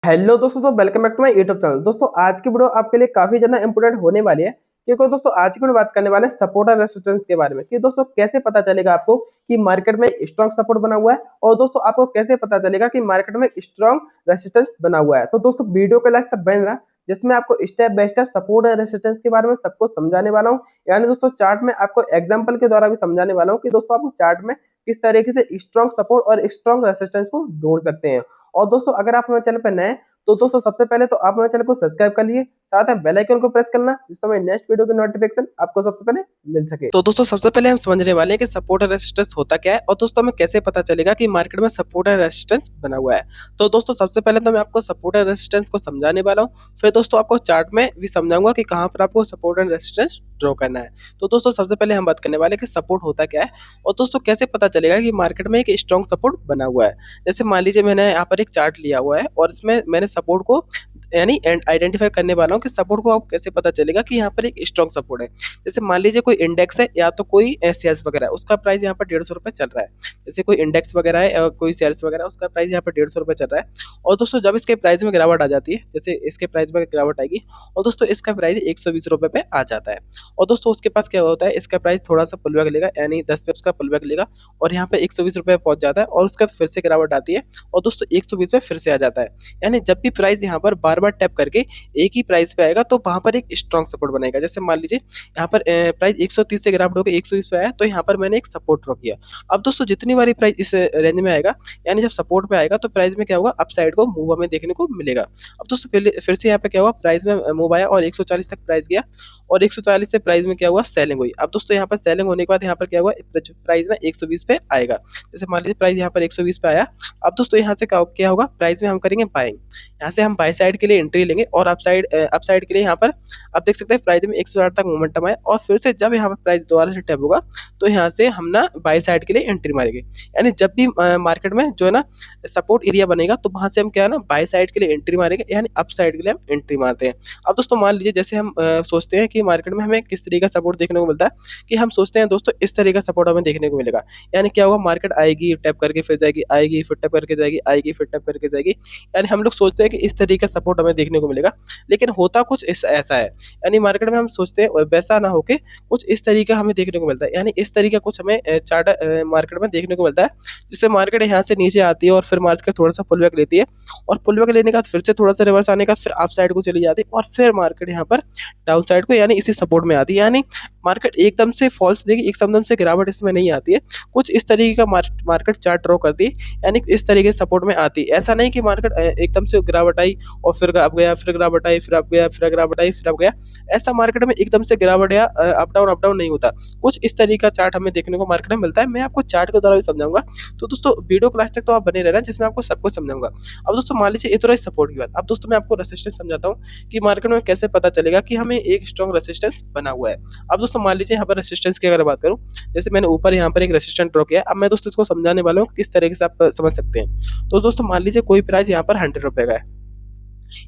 Hello दोस्तों, तो welcome back to my YouTube channel. दोस्तों आज की वीडियो आपके लिए काफी ज्यादा इंपोर्टेंट होने वाली है, क्योंकि दोस्तों आज की वीडियो बात करने वाले हैं सपोर्ट और रेसिस्टेंस के बारे में कि दोस्तों कैसे पता चलेगा आपको कि मार्केट में स्ट्रॉन्ग सपोर्ट बना हुआ है, और दोस्तों आपको कैसे पता चलेगा कि मार्केट में स्ट्रॉन्ग रेसिस्टेंस बना हुआ है। तो दोस्तों वीडियो के लास्ट तक बन रहा, जिसमें आपको स्टेप बाय स्टेप सपोर्ट और रेसिस्टेंस के बारे में सब कुछ समझाने वाला हूँ। यानी दोस्तों चार्ट में आपको एग्जाम्पल के द्वारा भी समझाने वाला हूँ कि दोस्तों आप चार्ट में किस तरीके से स्ट्रॉन्ग सपोर्ट और स्ट्रॉन्ग रेसिस्टेंस को ढूंढ सकते हैं। और दोस्तों अगर आप हमारे चैनल पर नए, तो दोस्तों सबसे पहले तो आप हमारे चैनल को सब्सक्राइब कर लिए, साथ में बेल आइकन को प्रेस करना, जिस समय नेक्स्ट वीडियो की नोटिफिकेशन आपको सबसे पहले मिल सके। तो दोस्तों सबसे पहले हम समझने वाले हैं कि सपोर्ट और रेजिस्टेंस होता क्या है, और दोस्तों हमें कैसे पता चलेगा कि मार्केट में सपोर्ट और रेजिस्टेंस बना हुआ है। तो दोस्तों सबसे पहले तो मैं आपको सपोर्ट और रेजिस्टेंस को समझाने वाला हूँ, फिर दोस्तों आपको चार्ट में भी समझाऊंगा कि कहाँ पर आपको सपोर्ट एंड रेजिस्टेंस ड्रॉ करना है। तो दोस्तों सबसे पहले हम बात करने वाले कि सपोर्ट होता क्या है, और दोस्तों कैसे पता चलेगा कि मार्केट में एक स्ट्रॉन्ग सपोर्ट बना हुआ है। जैसे मान लीजिए मैंने यहाँ पर एक चार्ट लिया हुआ है, और इसमें मैंने सपोर्ट को यानी आइडेंटिफाई करने वाला हूँ कि सपोर्ट को आपको कैसे पता चलेगा कि यहाँ पर एक स्ट्रॉन्ग सपोर्ट है। जैसे मान लीजिए कोई इंडेक्स है या तो कोई शेयर्स वगैरह है, उसका प्राइस यहाँ पर 150 रुपये चल रहा है। जैसे कोई इंडेक्स वगैरह है और कोई शेयर्स वगैरह है, उसका प्राइस यहाँ पर 150 रुपये चल रहा है। और दोस्तों जब इसके प्राइस में गिरावट आ जाती है, जैसे इसके प्राइस में गिरावट आएगी और दोस्तों इसका प्राइस 120 रुपये पे आ जाता है, और दोस्तों उसके पास क्या होता है, इसका प्राइस थोड़ा सा पुल बैक लेगा, यानी 10 पे उसका पुल बैक लेगा, और यहाँ पे 120 रुपये पहुंच जाता है, और उसका फिर से गिरावट आती है और दोस्तों 120 पे फिर से आ जाता है। यानी जब भी प्राइस यहाँ पर बार बार टैप करके एक ही प्राइस पे आएगा तो वहां पर एक स्ट्रॉन्ग सपोर्ट बनेगा। जैसे मान लीजिए यहाँ पर प्राइस 130 से गिरावट होकर 120 पे आया, तो यहाँ पर मैंने एक सपोर्ट ड्रॉ किया। अब दोस्तों जितनी बारी प्राइस इस रेंज में आएगा, यानी जब सपोर्ट पे आएगा तो प्राइस में क्या होगा, अप साइड को मूव हमें देखने को मिलेगा। अब दोस्तों फिर से यहाँ पे क्या हुआ, प्राइस में मूव आया और 140 तक प्राइस गया, और 140 से प्राइस में क्या हुआ, सेलिंग हुई। अब दोस्तों यहाँ पर सेलिंग होने के बाद यहाँ पर क्या हुआ, प्राइस ना 120 पे आएगा। जैसे मान लीजिए प्राइस यहाँ पर 120 पे आया, अब दोस्तों यहाँ से क्या होगा, प्राइस में हम करेंगे बाइंग। यहाँ से हम बाई साइड के लिए एंट्री लेंगे, और अप साइड के लिए यहाँ पर आप देख सकते हैं प्राइस में 160 तक मोमेंटम आया, और फिर से जब यहाँ पर प्राइस दोबारा से टैप होगा तो यहाँ से हम ना बाई साइड के लिए एंट्री मारेंगे। यानी जब भी मार्केट में जो है ना सपोर्ट एरिया बनेगा, तो वहां से हम क्या है ना बाई साइड के लिए एंट्री मारेंगे, यानी अप साइड के लिए हम एंट्री मारते हैं। अब दोस्तों मान लीजिए जैसे हम सोचते हैं कि मार्केट में हमें किस तरीके का सपोर्ट देखने को मिलता है, कि हम सोचते हैं दोस्तों इस तरीके का सपोर्ट हमें देखने को मिलेगा। यानी क्या होगा, मार्केट आएगी टैप करके फिर जाएगी, आएगी फिर टैप करके जाएगी, आएगी फिर टैप करके जाएगी। यानी हम लोग सोचते हैं कि इस तरीके का सपोर्ट हमें देखने को मिलेगा, लेकिन होता कुछ ऐसा है। यानी मार्केट में हम सोचते हैं वैसा ना होके कुछ इस तरीके हमें देखने को मिलता है, यानी इस तरीके कुछ हमें चार्ट मार्केट में देखने को मिलता है, जिससे मार्केट यहाँ से नीचे आती है और फिर मार्केट थोड़ा सा पुल बैक लेती है, और पुल बैक लेने के बाद फिर से थोड़ा सा रिवर्स आने का फिर अप साइड को चली जाती है, और फिर मार्केट यहाँ पर डाउन साइड को यानी इसी सपोर्ट में आती है। यानी मार्केट एकदम से फॉल्स देगी, एकदम से गिरावट इसमें नहीं आती है, कुछ इस तरीके का मार्केट चार्ट ड्रॉ करती है, यानी इस तरीके से सपोर्ट में आती है। ऐसा नहीं कि मार्केट एकदम से गिरावट आई और फिर अब गया, फिर गिरावट आई, फिर अब गया, फिर गिरावट आई, फिर अब गया। ऐसा मार्केट में एकदम से गिरावट या अप डाउन नहीं होता, कुछ इस तरीके का चार्ट हमें देखने को मार्केट में मिलता है। मैं आपको चार्ट के द्वारा भी समझाऊंगा, तो दोस्तों वीडियो क्लास तक तो आप बने रहना, जिसमें आपको सब कुछ समझाऊंगा। अब दोस्तों मान लीजिए इतना ही सपोर्ट की बात, अब दोस्तों मैं आपको रेसिस्टेंस समझाता हूँ कि मार्केट में कैसे पता चलेगा कि हमें एक स्ट्रॉन्ग रेसिस्टेंस बना हुआ है। अब दोस्तों मान लीजिए यहाँ पर रेसिस्टेंस की अगर बात करूँ, जैसे मैंने ऊपर यहाँ पर एक रेसिस्टेंस ड्रॉ किया, अब मैं दोस्तों इसको समझाने वाला हूँ किस तरीके से आप समझ सकते हैं। तो दोस्तों मान लीजिए कोई प्राइस यहाँ पर 100 रुपए का है,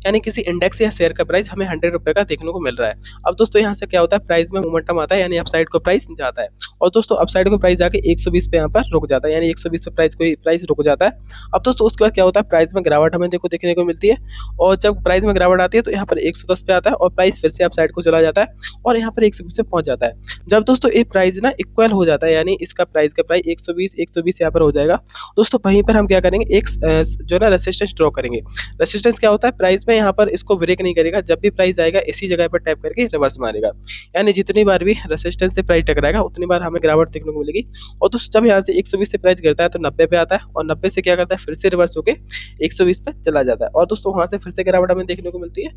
यानी किसी इंडेक्स या शेयर का प्राइस हमें 100 रुपए का देखने को मिल रहा है। अब दोस्तों यहाँ से क्या होता है, प्राइस में मोमेंटम आता है, यानी अपसाइड को प्राइस जाता है, और दोस्तों अपसाइड को प्राइस जाके 120 पे यहाँ पर रुक जाता है, यानी 120 पे प्राइस रुक जाता है। अब दोस्तों उसके बाद क्या होता है, प्राइस में गिरावट हमें देखने को मिलती है, और जब प्राइस में गिरावट आती है तो यहाँ पर 110 पे आता है, और प्राइस फिर से अपसाइड को चला जाता है, और यहाँ पर 120 पे पहुंच जाता है। जब दोस्तों ये प्राइस ना इक्वल हो जाता है, यानी इसका प्राइस का प्राइस 120 यहाँ पर हो जाएगा, दोस्तों वहीं पर हम क्या करेंगे, एक जो ना रेसिस्टेंस ड्रॉ करेंगे। रेसिस्टेंस क्या होता है, प्राइस में यहाँ पर इसको ब्रेक नहीं करेगा, जब भी प्राइस आएगा इसी जगह पर टैप करके रिवर्स मारेगा। यानी जितनी बार भी रेसिस्टेंस से प्राइस टकराएगा उतनी बार हमें गिरावट देखने को मिलेगी। और दोस्तों जब यहाँ से 120 से प्राइस गिरता है तो 90 पे आता है, और 90 से क्या करता है, फिर से रिवर्स होके 120 पे चला जाता है, और दोस्तों वहां से फिर से गिरावट हमें देखने को मिलती है।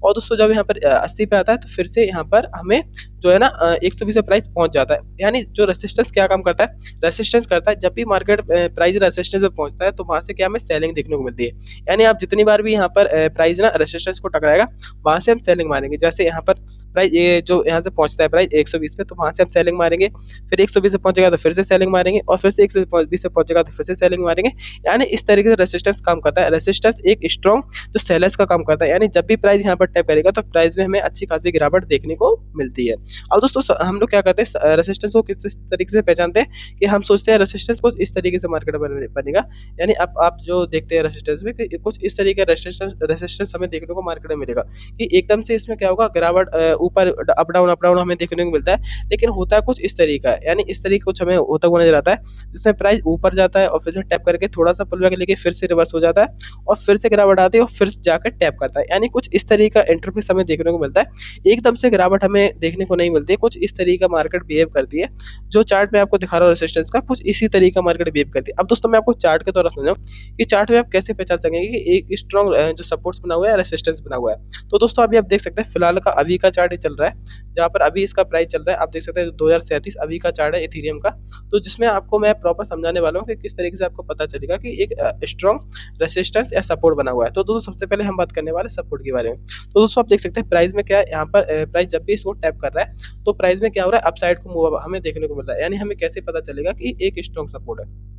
और दोस्तों जब यहाँ पर 80 पे आता है तो फिर से यहाँ पर हमें जो है ना 120 पे प्राइस पहुंच जाता है। यानी जो रेसिस्टेंस क्या काम करता है, रेसिस्टेंस करता है जब भी मार्केट प्राइस रेसिस्टेंस पे पहुंचता है तो वहां से क्या हमें सेलिंग देखने को मिलती है। यानी आप जितनी बार भी यहाँ पर प्राइस ना रेजिस्टेंस को टकराएगा, वहां से हम सेलिंग मारेंगे। जैसे यहाँ पर प्राइस ये जो यहाँ से पहुंचता है प्राइस 120 पे, तो वहां से हम सेलिंग मारेंगे। फिर 120 से पहुंचेगा तो फिर से सेलिंग मारेंगे, और फिर से 120 से पहुंचेगा तो फिर से सेलिंग मारेंगे। यानी इस तरीके से रेसिस्टेंस काम करता है। रेसिस्टेंस एक स्ट्रॉन्ग जो सेलर्स का काम करता है, यानी जब भी प्राइस यहाँ पर टैप करेगा तो प्राइस में हमें अच्छी खासी गिरावट देखने को मिलती है। अब दोस्तों हम लोग क्या करते हैं, रेसिस्टेंस को किस तरीके से पहचानते हैं कि हम सोचते हैं रेसिस्टेंस कुछ इस तरीके से मार्केट बनेगा। यानी अब आप जो देखते हैं रेसिस्टेंस में कि कुछ इस तरीके का रेसिस्टेंस रेसिस्टेंस हमें देखने को मार्केट में मिलेगा कि एकदम से इसमें क्या होगा, गिरावट ऊपर अप डाउन हमें देखने को मिलता है। लेकिन होता है कुछ इस तरीका है, यानी इस तरीके कुछ हमें होता हुआ नजर आता है, जिसमें प्राइस ऊपर जाता है और फिर से टैप करके थोड़ा सा पुल बैक लेके फिर से रिवर्स हो जाता है, और फिर से गिरावट आती है और फिर जाकर टैप करता है। यानी कुछ इस तरीके का इंटरफेस हमें देखने को मिलता है। एकदम से गिरावट हमें देखने को नहीं मिलती है, कुछ इस तरीके का मार्केट बिहेव करती है। जो चार्ट में आपको दिखा रहा हूँ रेसिस्टेंस का, कुछ इसी तरीके का मार्केट बिहेव करती है। अब दोस्तों मैं आपको चार्ट के द्वारा समझाऊं कि चार्ट में आप कैसे पहचान सकेंगे कि एक स्ट्रॉन्ग जो सपोर्ट्स बना हुआ है, रेसिस्टेंस बना हुआ है। तो दोस्तों अभी आप देख सकते हैं फिलहाल का अभी का चार्ट चल रहा है, जहाँ पर अभी इसका प्राइस चल रहा है, आप देख सकते हैं 2037 अभी का चार्ट है इथेरियम का। तो जिसमें आपको मैं प्रॉपर समझाने वाला हूँ कि किस तरीके से आपको पता चलेगा कि एक स्ट्रॉन्ग रेसिस्टेंस या सपोर्ट बना हुआ है। तो दोस्तों सबसे पहले हम बात करने वाले सपोर्ट के बारे में। तो दोस्तों आप देख सकते हैं प्राइस में क्या है, यहाँ पर प्राइस जब भी इसको टैप कर रहा है तो प्राइस में क्या हो रहा है, अपसाइड को मूव हमें देखने को मिल रहा है। यानी हमें कैसे पता चलेगा कि एक स्ट्रॉन्ग सपोर्ट है।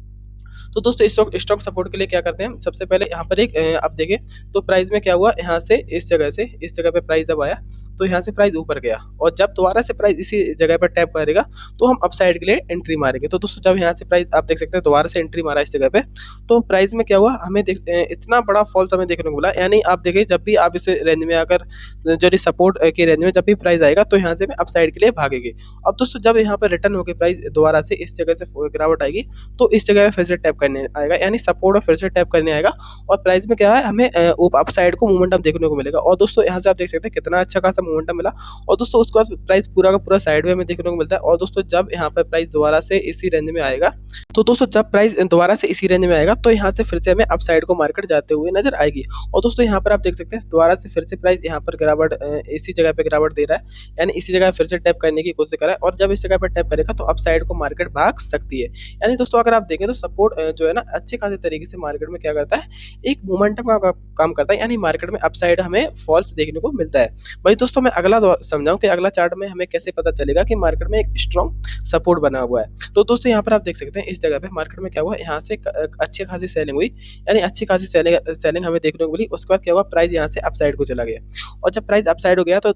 तो दोस्तों स्टॉक सपोर्ट के लिए क्या करते हैं हम, सबसे पहले यहाँ पर एक आप देखें तो प्राइस में क्या हुआ, यहाँ से इस जगह पे प्राइस जब आया तो यहाँ से प्राइस ऊपर गया, और जब दोबारा से प्राइस इसी जगह पर टैप करेगा तो हम अपसाइड के लिए एंट्री मारेंगे। तो दोस्तों जब यहाँ से प्राइस आप देख सकते हैं दोबारा से एंट्री मारा इस जगह पे, तो प्राइस में क्या हुआ, हमें इतना बड़ा फॉल्स हमें देखने को मिला। यानी आप देखिए जब भी आप इस रेंज में आकर जो सपोर्ट के रेंज में जब भी प्राइस आएगा तो यहाँ से हमें अपसाइड के लिए भागेंगे। अब दोस्तों जब यहाँ पर रिटर्न होकर प्राइस दोबारा से इस जगह से गिरावट आएगी तो इस जगह पे फिर से टैप करने आएगा, यानी सपोर्ट और फिर से टैप करने आएगा, और प्राइस में क्या है, हमें अप साइड को मोमेंटम देखने को मिलेगा। और दोस्तों यहाँ से आप देख सकते हैं कितना अच्छा खासा मोमेंटम मिला, और दोस्तों उसके बाद प्राइस पूरा का पूरा साइड में हमें देखने को मिलता है। और दोस्तों जब यहाँ पर प्राइस दोबारा से इसी रेंज में आएगा, तो दोस्तों जब प्राइस दोबारा से इसी रेंज में आएगा तो यहाँ से फिर से हमें अप साइड को मार्केट जाते हुए नजर आएगी। और दोस्तों यहाँ पर आप देख सकते हैं दोबारा से फिर से प्राइस यहाँ पर गिरावट इसी जगह पे गिरावट दे रहा है, यानी इसी जगह फिर से टैप करने की कोशिश कर रहा है, और जब इस जगह पर टैप करेगा तो अप साइड को मार्केट भाग सकती है। यानी दोस्तों अगर आप देखें तो सपोर्ट जो है ना अच्छे खासे तरीके से मार्केट में क्या करता है, एक मोमेंटम का काम करता है, यानी मार्केट में अपसाइड हमें फॉल्स देखने को मिलता है। वही दोस्तों मैं अगला समझाऊं कि अगला चार्ट में हमें कैसे पता चलेगा कि मार्केट में एक स्ट्रॉन्ग सपोर्ट बना हुआ है। तो दोस्तों यहाँ पर आप देख सकते हैं इस जगह पे मार्केट में क्या हुआ, यहाँ से अच्छी खासी सेलिंग हुई, यानी अच्छी खासी सेलिंग हमें देखने को मिली। उसके बाद क्या हुआ, प्राइस यहाँ से अपसाइड को चला गया, और जब प्राइस अपसाइड हो गया तो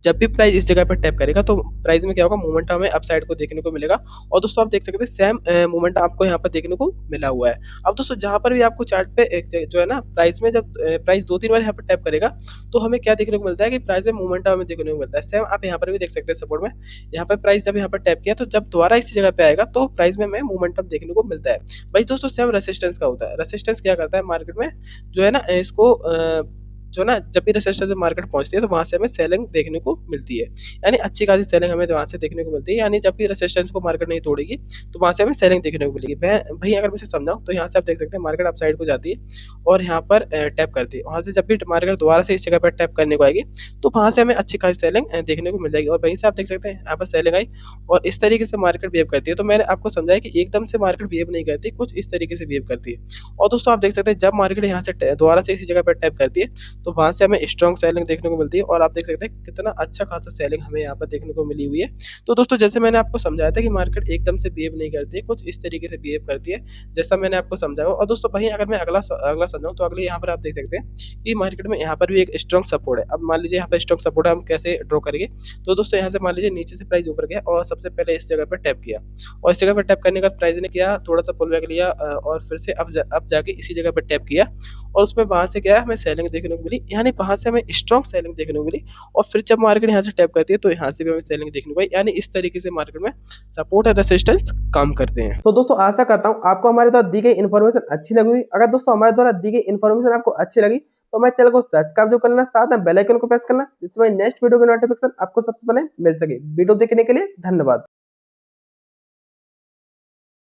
जब भी प्राइस इस जगह पर टैप करेगा तो प्राइस में क्या होगा, मोमेंटम हमें अपसाइड को देखने को मिलेगा। और दोस्तों आप देख सकते हैं सेम मोमेंटम आपको यहाँ पर देखने को मिला हुआ है। अब दोस्तों जहाँ पर भी आपको चार्ट पे जो है ना प्राइस में जब प्राइस 2-3 बार यहाँ पर टैप करेगा तो हमें क्या देखने को मिलता है कि प्राइस में मोमेंटम हमें देखने को मिलता है। सेम आप यहाँ पर भी देख सकते हैं सपोर्ट में, यहाँ पर प्राइस जब यहाँ पर टैप किया तो जब दोबारा इसी जगह पे आएगा तो प्राइस में हमें मोमेंटम देखने को मिलता है। भाई दोस्तों सेम रेसिस्टेंस का होता है। रेसिस्टेंस क्या करता है मार्केट में, जो है ना इसको जो ना जब भी रेसिस्टेंस मार्केट पहुंचती है तो वहां से हमें सेलिंग देखने को मिलती है, यानी अच्छी खासी सेलिंग हमें वहां से देखने को मिलती है। यानी जब भी रेसिस्टेंस को मार्केट नहीं तोड़ेगी तो वहां से हमें सेलिंग देखने को मिलेगी। भाई अगर मैं इसे समझाऊं तो यहाँ से आप देख सकते हैं मार्केट अप साइड को जाती है और यहाँ पर टैप करती है, वहां से जब भी मार्केट दोबारा से इस जगह पर टैप करने को आएगी तो वहां से हमें अच्छी खासी सेलिंग देखने को मिल जाएगी, और वहीं से आप देख सकते हैं यहाँ पर सेलिंग आई और इस तरीके से मार्केट बिहेव करती है। तो मैंने आपको समझाया कि एकदम से मार्केट बिहेव नहीं करती, कुछ इस तरीके से बिहेव करती है। और दोस्तों आप देख सकते हैं जब मार्केट यहाँ से दोबारा से इसी जगह पर टैप करती है तो वहां से हमें स्ट्रॉन्ग सेलिंग देखने को मिलती है, और आप देख सकते हैं कितना अच्छा खासा सेलिंग हमें यहाँ पर देखने को मिली हुई है। तो दोस्तों जैसे मैंने आपको समझाया था कि मार्केट एकदम से बिहेव नहीं करती है, कुछ इस तरीके से बिहेव करती है जैसा मैंने आपको समझाया। और दोस्तों वहीं अगर मैं अगला अगला समझाऊं तो अगले यहाँ पर आप देख सकते हैं कि मार्केट में यहाँ पर भी एक स्ट्रॉन्ग सपोर्ट है। अब मान लीजिए यहाँ पर स्ट्रॉन्ग सपोर्ट है, हम कैसे ड्रॉ करेंगे, तो दोस्तों यहाँ से मान लीजिए नीचे से प्राइस ऊपर गया और सबसे पहले इस जगह पर टैप किया, और इस जगह पर टैप करने का प्राइस ने किया थोड़ा सा पुल बैक लिया और फिर से अब जाके इसी जगह पर टैप किया, और उसमें वहां से क्या है हमें सेलिंग देखने को मिली, यानी वहां से हमें स्ट्रॉन्ग सेलिंग देखने को मिली। और फिर जब मार्केट यहाँ से टैप करती है तो यहाँ से भी हमें सेलिंग देखने को मिली, यानी इस तरीके से मार्केट में सपोर्ट और रेसिस्टेंस काम करते हैं। तो दोस्तों आशा करता हूँ आपको हमारे द्वारा दी गई इन्फॉर्मेशन अच्छी लगी हुई। अगर दोस्तों हमारे द्वारा दी गई इन्फॉर्मेशन आपको अच्छी लगी तो हमारे चैनल को सब्सक्राइब जो करना, साथ में बेल आइकन को प्रेस करना, जिससे नेक्स्ट वीडियो की नोटिफिकेशन आपको सबसे पहले मिल सके। वीडियो देखने के लिए धन्यवाद।